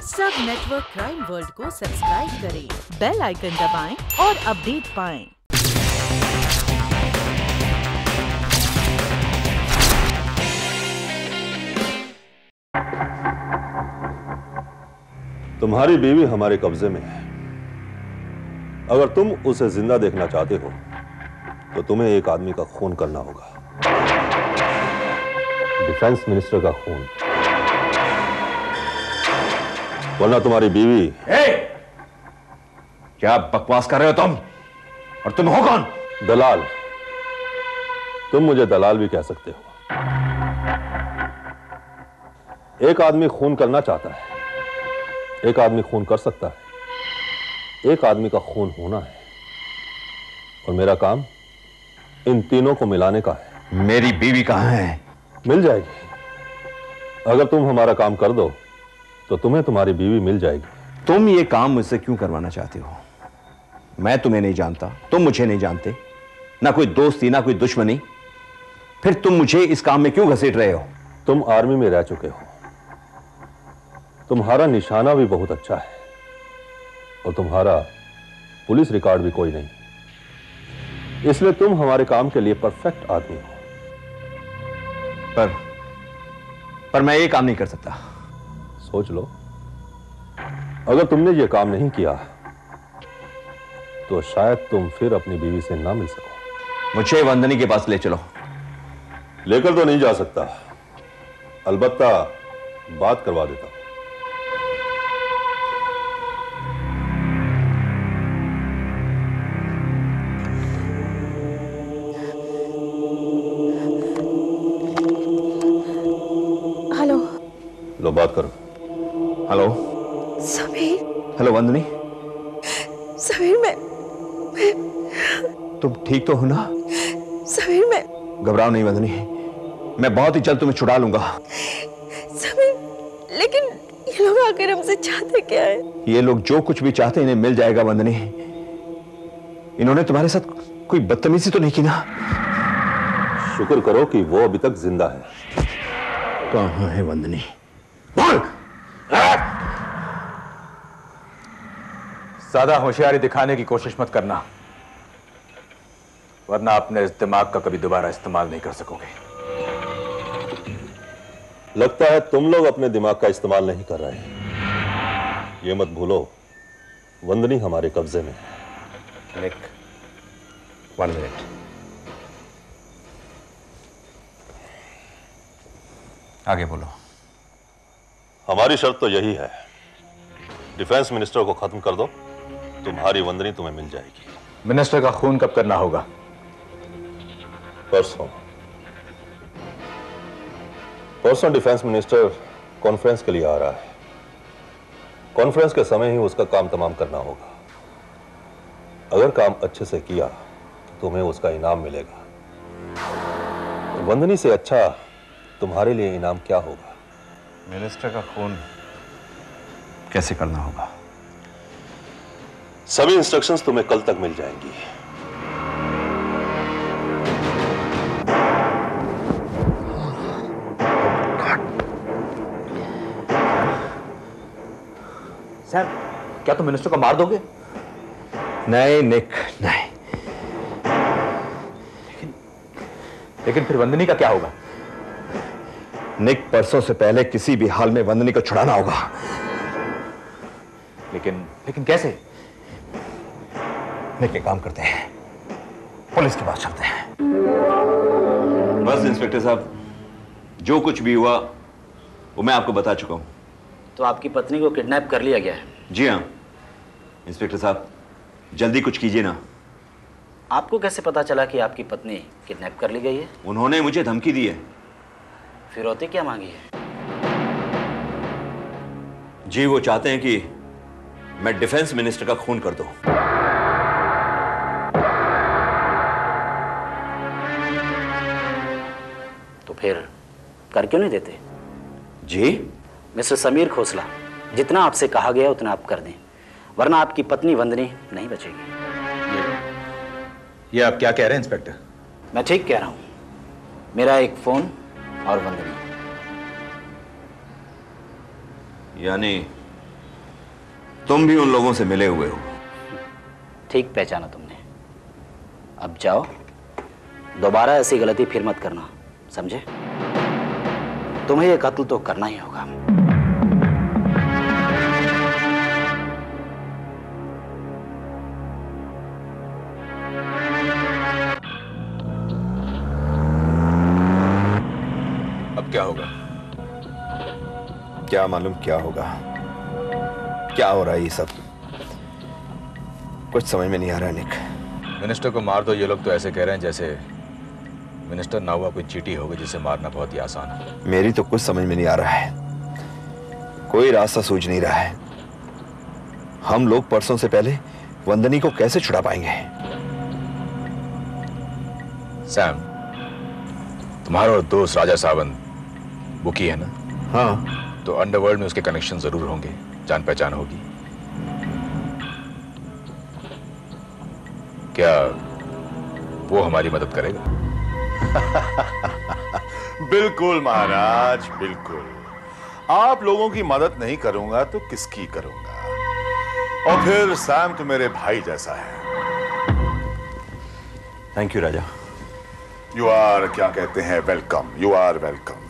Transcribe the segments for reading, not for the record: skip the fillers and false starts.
सब network crime world को subscribe करें, बेल आइकन दबाएं और अपडेट पाएं। तुम्हारी बीवी हमारे कब्जे में है। अगर तुम उसे जिंदा देखना चाहते हो तो तुम्हें एक आदमी का खून करना होगा, डिफेंस मिनिस्टर का खून, वरना तुम्हारी बीवी। क्या बकवास कर रहे हो तुम? और तुम हो कौन? दलाल। तुम मुझे दलाल भी कह सकते हो। एक आदमी खून करना चाहता है, एक आदमी खून कर सकता है, एक आदमी का खून होना है, और मेरा काम इन तीनों को मिलाने का है। मेरी बीवी कहां है? मिल जाएगी। अगर तुम हमारा काम कर दो तो तुम्हें तुम्हारी बीवी मिल जाएगी। तुम ये काम मुझसे क्यों करवाना चाहते हो? मैं तुम्हें नहीं जानता, तुम मुझे नहीं जानते, ना कोई दोस्ती ना कोई दुश्मनी, फिर तुम मुझे इस काम में क्यों घसीट रहे हो? तुम आर्मी में रह चुके हो, तुम्हारा निशाना भी बहुत अच्छा है, और तुम्हारा पुलिस रिकॉर्ड भी कोई नहीं, इसलिए तुम हमारे काम के लिए परफेक्ट आदमी हो। पर मैं ये काम नहीं कर सकता। सोच लो, अगर तुमने ये काम नहीं किया तो शायद तुम फिर अपनी बीवी से ना मिल सको। मुझे वंदनी के पास ले चलो। लेकर तो नहीं जा सकता, अलबत्ता बात करवा देता हूं। हेलो। लो बात करो। हेलो समीर। हेलो वंदनी। समीर मैं तुम ठीक तो हो ना? समीर मैं घबराओ नहीं वंदनी, मैं बहुत ही जल्द तुम्हें छुड़ा लूंगा। समीर, लेकिन ये लोग आकर हमसे चाहते क्या है? ये लोग जो कुछ भी चाहते हैं इन्हें मिल जाएगा वंदनी। इन्होंने तुम्हारे साथ कोई बदतमीजी तो नहीं की ना? शुक्र करो कि वो अभी तक जिंदा है। कहां है वंदनी? बोल। ज्यादा होशियारी दिखाने की कोशिश मत करना, वरना अपने इस दिमाग का कभी दोबारा इस्तेमाल नहीं कर सकोगे। लगता है तुम लोग अपने दिमाग का इस्तेमाल नहीं कर रहे हैं। ये मत भूलो, वंदनी हमारे कब्जे में है। निक, 1 मिनट। आगे बोलो। हमारी शर्त तो यही है, डिफेंस मिनिस्टर को खत्म कर दो, तुम्हारी वंदनी तुम्हें मिल जाएगी। मिनिस्टर का खून कब करना होगा? परसों। परसों डिफेंस मिनिस्टर कॉन्फ्रेंस के लिए आ रहा है। कॉन्फ्रेंस के समय ही उसका काम तमाम करना होगा। अगर काम अच्छे से किया तो तुम्हें उसका इनाम मिलेगा। वंदनी से अच्छा तुम्हारे लिए इनाम क्या होगा? मिनिस्टर का खून कैसे करना होगा? सभी इंस्ट्रक्शंस तुम्हें कल तक मिल जाएंगी। सर, क्या तुम मिनिस्टर को मार दोगे? नहीं निक, नहीं। लेकिन फिर वंदनी का क्या होगा? निक, परसों से पहले किसी भी हाल में वंदनी को छुड़ाना होगा। लेकिन कैसे? निक, एक काम करते हैं, पुलिस के पास चलते हैं। बस इंस्पेक्टर साहब, जो कुछ भी हुआ वो मैं आपको बता चुका हूं। तो आपकी पत्नी को किडनैप कर लिया गया है? जी हाँ इंस्पेक्टर साहब, जल्दी कुछ कीजिए ना। आपको कैसे पता चला कि आपकी पत्नी किडनैप कर ली गई है? उन्होंने मुझे धमकी दी है। फिरौती क्या मांगी है? जी, वो चाहते हैं कि मैं डिफेंस मिनिस्टर का खून कर दूं। तो फिर कर क्यों नहीं देते? जी मिस्टर समीर खोसला, जितना आपसे कहा गया उतना आप कर दें, वरना आपकी पत्नी वंदनी नहीं बचेगी। ये आप क्या कह रहे हैं इंस्पेक्टर? मैं ठीक कह रहा हूं। मेरा एक फोन और वंदनी। यानी तुम भी उन लोगों से मिले हुए हो। ठीक पहचाना तुमने। अब जाओ, दोबारा ऐसी गलती फिर मत करना, समझे? तुम्हें ये कत्ल तो करना ही होगा। अब क्या होगा? क्या मालूम क्या होगा, क्या हो रहा है ये सब, कुछ समझ में नहीं आ रहा निक। मिनिस्टर को मार दो, ये लोग तो ऐसे कह रहे हैं जैसे मिनिस्टर ना हुआ कोई चींटी होगी जिसे मारना बहुत ही आसान है। मेरी तो कुछ समझ में नहीं आ रहा है, कोई रास्ता सूझ नहीं रहा है। हम लोग परसों से पहले वंदनी को कैसे छुड़ा पाएंगे? सैम, तुम्हारा और दोस्त राजा सावंत बुकी है ना? हाँ। तो अंडरवर्ल्ड में उसके कनेक्शन जरूर होंगे, जान पहचान होगी। क्या वो हमारी मदद करेगा? बिल्कुल महाराज, बिल्कुल। आप लोगों की मदद नहीं करूंगा तो किसकी करूंगा? और फिर सैम तो मेरे भाई जैसा है। Thank you Raja. You are, क्या कहते हैं, वेलकम। You are welcome.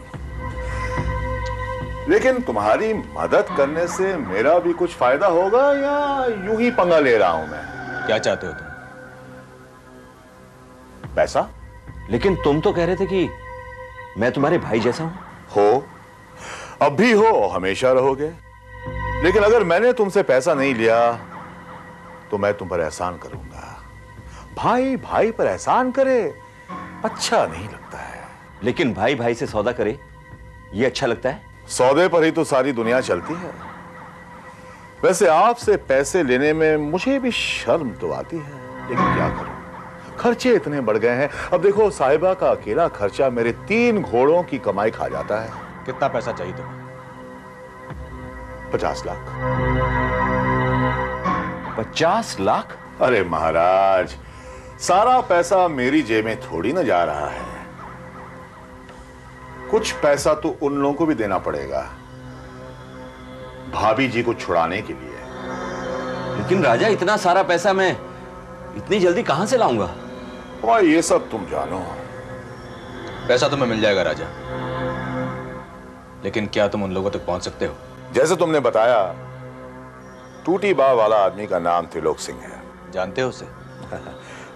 लेकिन तुम्हारी मदद करने से मेरा भी कुछ फायदा होगा या यूं ही पंगा ले रहा हूं मैं? क्या चाहते हो तुम? पैसा? लेकिन तुम तो कह रहे थे कि मैं तुम्हारे भाई जैसा हूं। हो, अब भी हो, हमेशा रहोगे। लेकिन अगर मैंने तुमसे पैसा नहीं लिया तो मैं तुम पर एहसान करूंगा। भाई भाई पर एहसान करे, अच्छा नहीं लगता है। लेकिन भाई भाई से सौदा करे, ये अच्छा लगता है? सौदे पर ही तो सारी दुनिया चलती है। वैसे आपसे पैसे लेने में मुझे भी शर्म तो आती है, लेकिन क्या करूं, खर्चे इतने बढ़ गए हैं। अब देखो, साहिबा का अकेला खर्चा मेरे 3 घोड़ों की कमाई खा जाता है। कितना पैसा चाहिए तुम्हें? 50 लाख। 50 लाख? अरे महाराज, सारा पैसा मेरी जेब में थोड़ी ना जा रहा है। कुछ पैसा तो उन लोगों को भी देना पड़ेगा, भाभी जी को छुड़ाने के लिए। लेकिन राजा, इतना सारा पैसा मैं इतनी जल्दी कहां से लाऊंगा? और ये सब तुम जानो। पैसा तुम्हें मिल जाएगा राजा, लेकिन क्या तुम उन लोगों तक पहुंच सकते हो? जैसे तुमने बताया, टूटी बाह वाला आदमी का नाम त्रिलोक सिंह है। जानते हो उसे?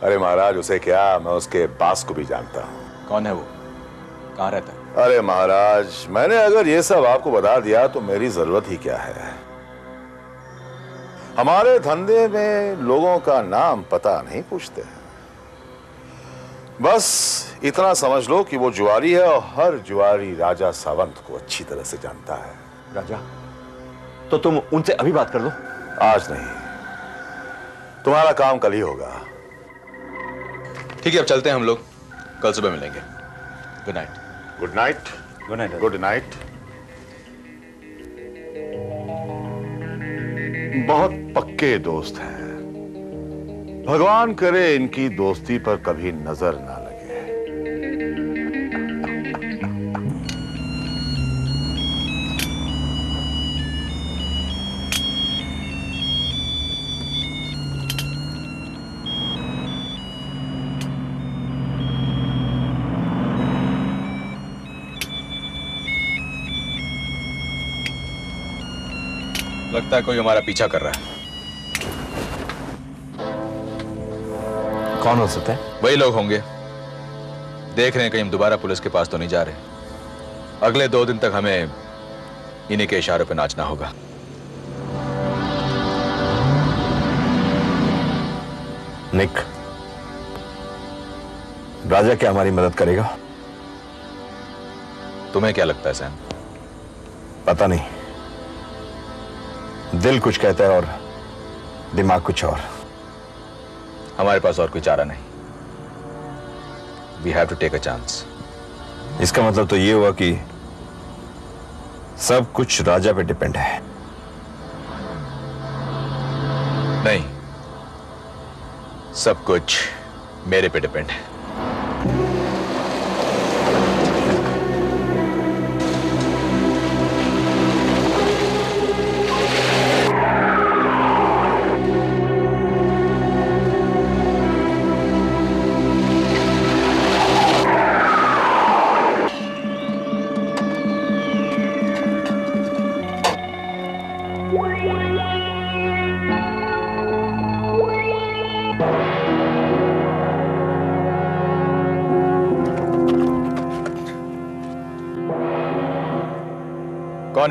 अरे महाराज, उसे क्या, मैं उसके बास को भी जानता हूं। कौन है वो? कहां रहता है? अरे महाराज, मैंने अगर ये सब आपको बता दिया तो मेरी जरूरत ही क्या है। हमारे धंधे में लोगों का नाम पता नहीं पूछते हैं। बस इतना समझ लो कि वो जुआरी है और हर जुआरी राजा सावंत को अच्छी तरह से जानता है। राजा, तो तुम उनसे अभी बात कर लो। आज नहीं, तुम्हारा काम कल ही होगा। ठीक है, अब चलते हैं हम लोग, कल सुबह मिलेंगे। Good night. Good night. Good night. Good night. बहुत पक्के दोस्त हैं। भगवान करे इनकी दोस्ती पर कभी नजर ना लगे। लगता है कोई हमारा पीछा कर रहा है। कौन हो सकता है? वही लोग होंगे। देख रहे हैं कहीं हम दोबारा पुलिस के पास तो नहीं जा रहे। अगले 2 दिन तक हमें इन्हीं के इशारों पे नाचना होगा। निक, राजा क्या हमारी मदद करेगा? तुम्हें क्या लगता है सैम? पता नहीं, दिल कुछ कहता है और दिमाग कुछ और। हमारे पास और कोई चारा नहीं। We have to take a chance. इसका मतलब तो ये हुआ कि सब कुछ राजा पे डिपेंड है। नहीं, सब कुछ मेरे पे डिपेंड है। कौन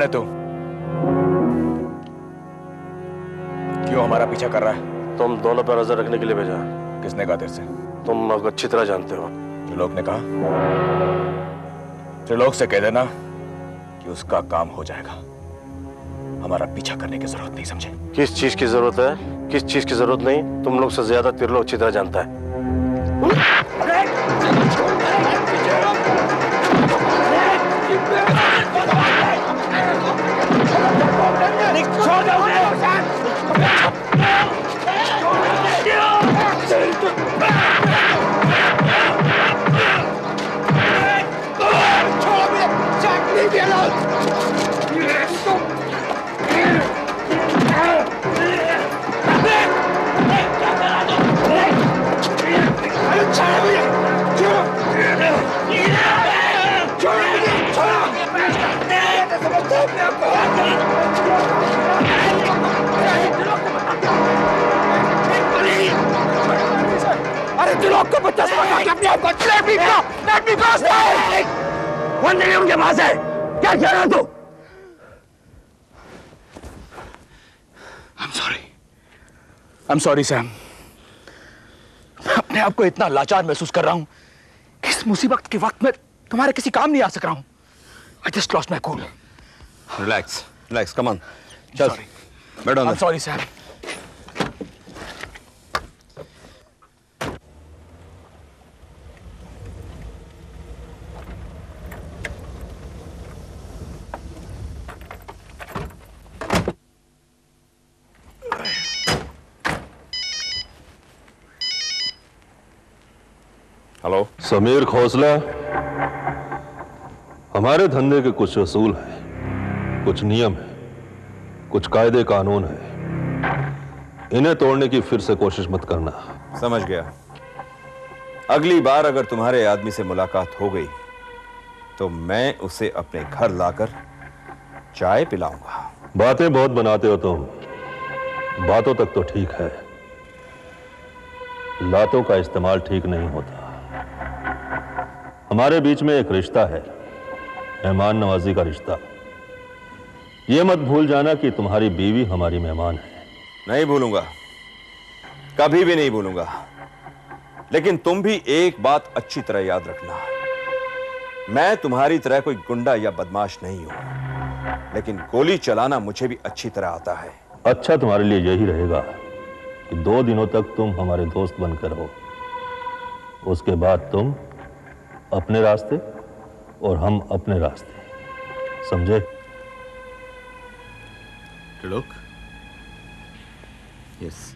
है तू? क्यों हमारा पीछा कर रहा है? तुम दोनों पर नजर रखने के लिए भेजा। किसने कहा तेरे से? तुम अच्छी तरह जानते हो। त्रिलोक ने कहा? त्रिलोक से कह देना कि उसका काम हो जाएगा। हमारा पीछा करने की जरूरत नहीं, समझे? किस चीज की जरूरत है, किस चीज की जरूरत नहीं, तुम लोग से ज्यादा त्रिलोक अच्छी तरह जानता है। अरे त्रिलोक को 50 अपने आप को उनके पास है। क्या कह रहा तू? I'm sorry, Sam. मैं अपने आप को इतना लाचार महसूस कर रहा हूं कि इस मुसीबत के वक्त में तुम्हारे किसी काम नहीं आ सक रहा हूं। I just lost my cool. Relax, relax, come on. चल, बैठो अंदर। I'm sorry, Sam. Hello Sameer Khosla, हमारे धंधे के कुछ असूल हैं, कुछ नियम है, कुछ कायदे कानून है। इन्हें तोड़ने की फिर से कोशिश मत करना। समझ गया। अगली बार अगर तुम्हारे आदमी से मुलाकात हो गई तो मैं उसे अपने घर लाकर चाय पिलाऊंगा। बातें बहुत बनाते हो तुम, बातों तक तो ठीक है, लातों का इस्तेमाल ठीक नहीं होता। हमारे बीच में एक रिश्ता है, मेहमान नवाजी का रिश्ता। यह मत भूल जाना कि तुम्हारी बीवी हमारी मेहमान है। नहीं भूलूंगा, कभी भी नहीं भूलूंगा। लेकिन तुम भी एक बात अच्छी तरह याद रखना, मैं तुम्हारी तरह कोई गुंडा या बदमाश नहीं हूं, लेकिन गोली चलाना मुझे भी अच्छी तरह आता है। अच्छा, तुम्हारे लिए यही रहेगा कि 2 दिनों तक तुम हमारे दोस्त बनकर रहो। उसके बाद तुम अपने रास्ते और हम अपने रास्ते, समझे? त्रिलोक, यस।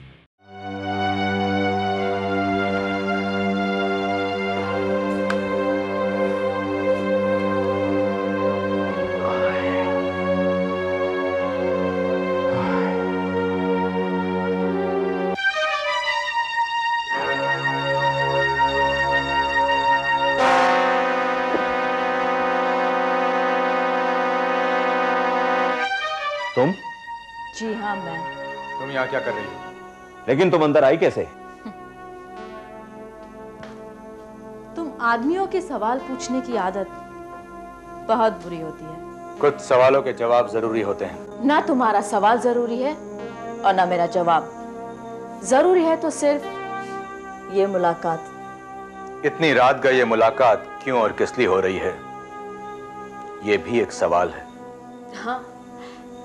तुम? जी हाँ, मैं। तुम यहाँ क्या कर रही हो? लेकिन तुम अंदर आई कैसे? तुम आदमियों के सवाल पूछने की आदत बहुत बुरी होती है। कुछ सवालों के जवाब जरूरी होते हैं। ना तुम्हारा सवाल जरूरी है और ना मेरा जवाब। जरूरी है तो सिर्फ ये मुलाकात। इतनी रात गई ये मुलाकात क्यों और किस लिए हो रही है, ये भी एक सवाल है। हाँ,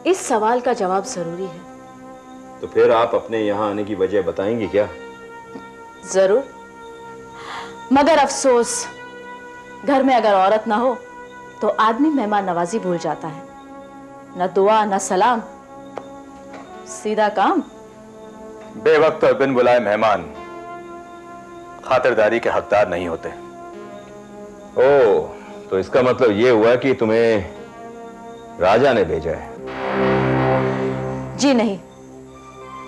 इस सवाल का जवाब जरूरी है। तो फिर आप अपने यहाँ आने की वजह बताएंगे क्या? जरूर, मगर अफसोस, घर में अगर औरत ना हो तो आदमी मेहमान नवाजी भूल जाता है। न दुआ न सलाम, सीधा काम। बेवक्त और बिन बुलाए मेहमान खातिरदारी के हकदार नहीं होते। ओह, तो इसका मतलब ये हुआ कि तुम्हें राजा ने भेजा है? जी नहीं,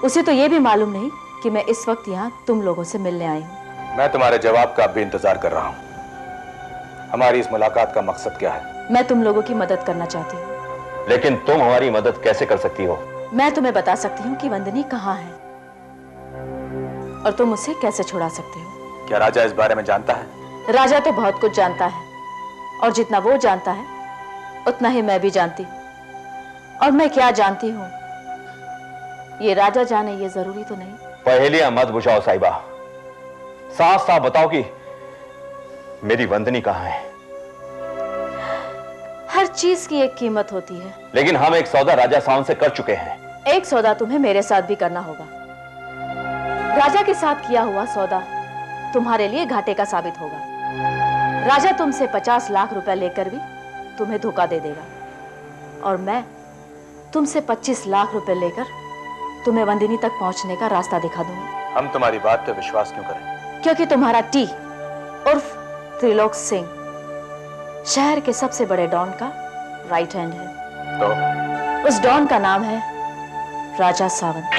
उसे तो ये भी मालूम नहीं कि मैं इस वक्त यहाँ तुम लोगों से मिलने आई हूँ। मैं तुम्हारे जवाब का भी इंतजार कर रहा हूँ। हमारी इस मुलाकात का मकसद क्या है? मैं तुम लोगों की मदद करना चाहती हूँ। लेकिन तुम हमारी मदद कैसे कर सकती हो? मैं तुम्हें बता सकती हूँ कि वंदनी कहाँ है और तुम उसे कैसे छुड़ा सकते हो। क्या राजा इस बारे में जानता है? राजा तो बहुत कुछ जानता है और जितना वो जानता है उतना ही मैं भी जानती हूँ। और मैं क्या जानती हूँ ये राजा जाने ये जरूरी तो नहीं। पहेलियां मत बुझाओ साहिबा, साफ साफ बताओ कि मेरी वंदनी कहां है। हर चीज की एक कीमत होती है। लेकिन हम एक सौदा राजा सावन से कर चुके हैं। एक सौदा तुम्हें मेरे साथ भी करना होगा। राजा के साथ किया हुआ सौदा तुम्हारे लिए घाटे का साबित होगा। राजा तुमसे 50 लाख रुपए लेकर भी तुम्हें धोखा दे देगा और मैं तुमसे 25 लाख रुपए लेकर तुम्हें वंदिनी तक पहुंचने का रास्ता दिखा दूंगी। हम तुम्हारी बात पे विश्वास क्यों करें? क्योंकि तुम्हारा टी उर्फ त्रिलोक सिंह शहर के सबसे बड़े डॉन का राइट हैंड है। तो उस डॉन का नाम है राजा सावंत।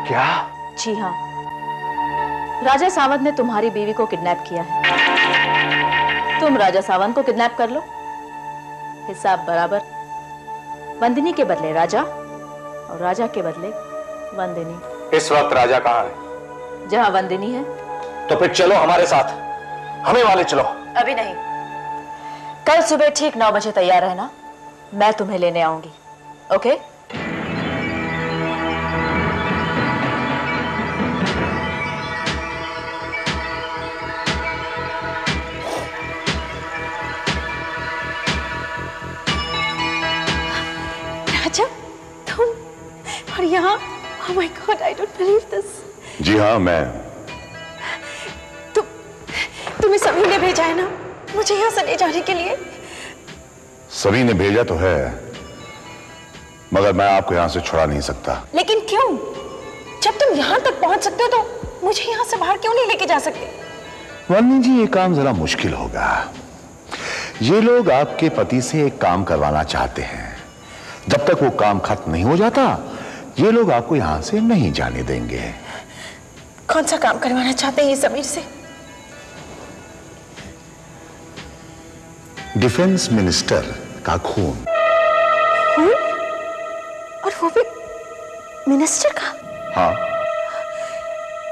क्या? जी हाँ, राजा सावंत ने तुम्हारी बीवी को किडनैप किया है। तुम राजा सावंत को किडनैप कर लो, हिसाब बराबर। वंदिनी के बदले राजा और राजा के बदले वंदिनी। इस वक्त राजा कहाँ है? जहां वंदिनी है। तो फिर चलो हमारे साथ, हमें वाले चलो। अभी नहीं, कल सुबह ठीक 9 बजे तैयार रहना, मैं तुम्हें लेने आऊंगी। ओके? राजा, तुम और यहाँ? Oh my God, I don't believe this. जी हाँ, मैं। तुम्हें सभी ने भेजा है ना मुझे यहाँ से ले जाने के लिए? सभी ने भेजा तो है, मगर मैं आपको यहाँ से छुड़ा नहीं सकता। लेकिन क्यों? जब तुम यहाँ तक पहुँच सकते हो तो मुझे यहाँ से बाहर क्यों नहीं लेके जा सकते? वन्नी जी, ये काम जरा मुश्किल होगा। ये लोग आपके पति से एक काम करवाना चाहते हैं। जब तक वो काम खत्म नहीं हो जाता, ये लोग आपको यहाँ से नहीं जाने देंगे। कौन सा काम करवाना चाहते हैं ये समीर से? डिफेंस मिनिस्टर का खून। खून? और वो भी मिनिस्टर का? हाँ।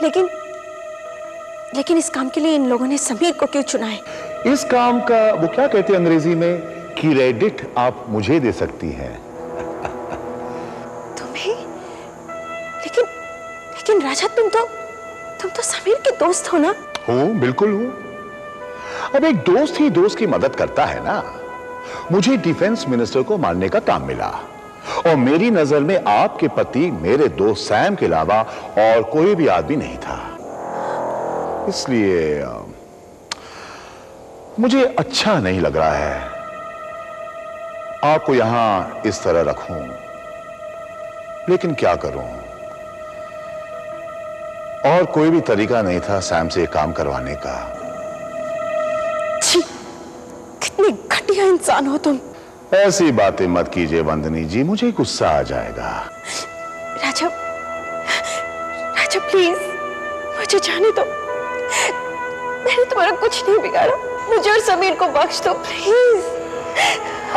लेकिन इस काम के लिए इन लोगों ने समीर को क्यों चुना है? इस काम का वो क्या कहते हैं अंग्रेजी में, क्रेडिट आप मुझे दे सकती हैं। तुम्हें? लेकिन राजा, तुम तो समीर के दोस्त हो ना? हूं, बिल्कुल हूं। अब एक दोस्त ही दोस्त की मदद करता है ना। मुझे डिफेंस मिनिस्टर को मारने का काम मिला और मेरी नजर में आपके पति मेरे दोस्त सैम के अलावा और कोई भी आदमी नहीं था। इसलिए मुझे अच्छा नहीं लग रहा है आपको यहां इस तरह रखूं, लेकिन क्या करूं, और कोई भी तरीका नहीं था सैम से काम करवाने का। कितने घटिया इंसान हो तुम। ऐसी बातें मत कीजिए वंदनी जी, मुझे गुस्सा आ जाएगा। राजा प्लीज मुझे जाने दो। मैंने तुम्हारा कुछ नहीं बिगाड़ा, मुझे और समीर को बख्श दो प्लीज।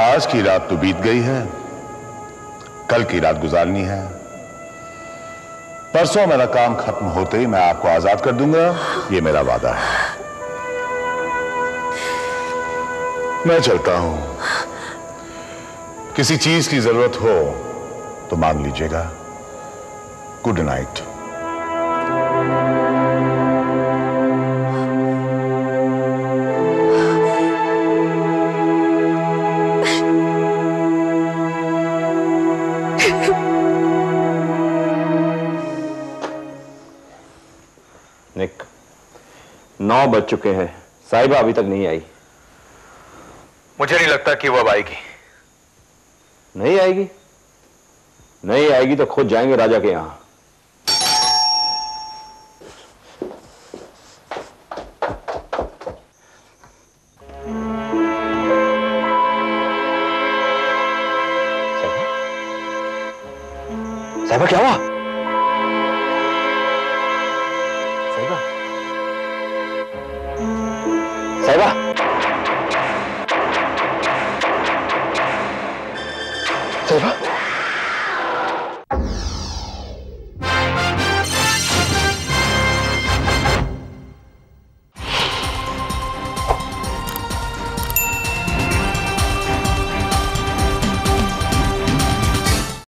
आज की रात तो बीत गई है, कल की रात गुजारनी है। परसों मेरा काम खत्म होते ही मैं आपको आजाद कर दूंगा, ये मेरा वादा है। मैं चलता हूं, किसी चीज की जरूरत हो तो मांग लीजिएगा। Good night. निक, 9 बज चुके हैं, साहिबा अभी तक नहीं आई। मुझे नहीं लगता कि वो अब आएगी। नहीं आएगी? नहीं आएगी तो खुद जाएंगे राजा के यहां। साहिबा, क्या हुआ? साहिबा, साहिबा।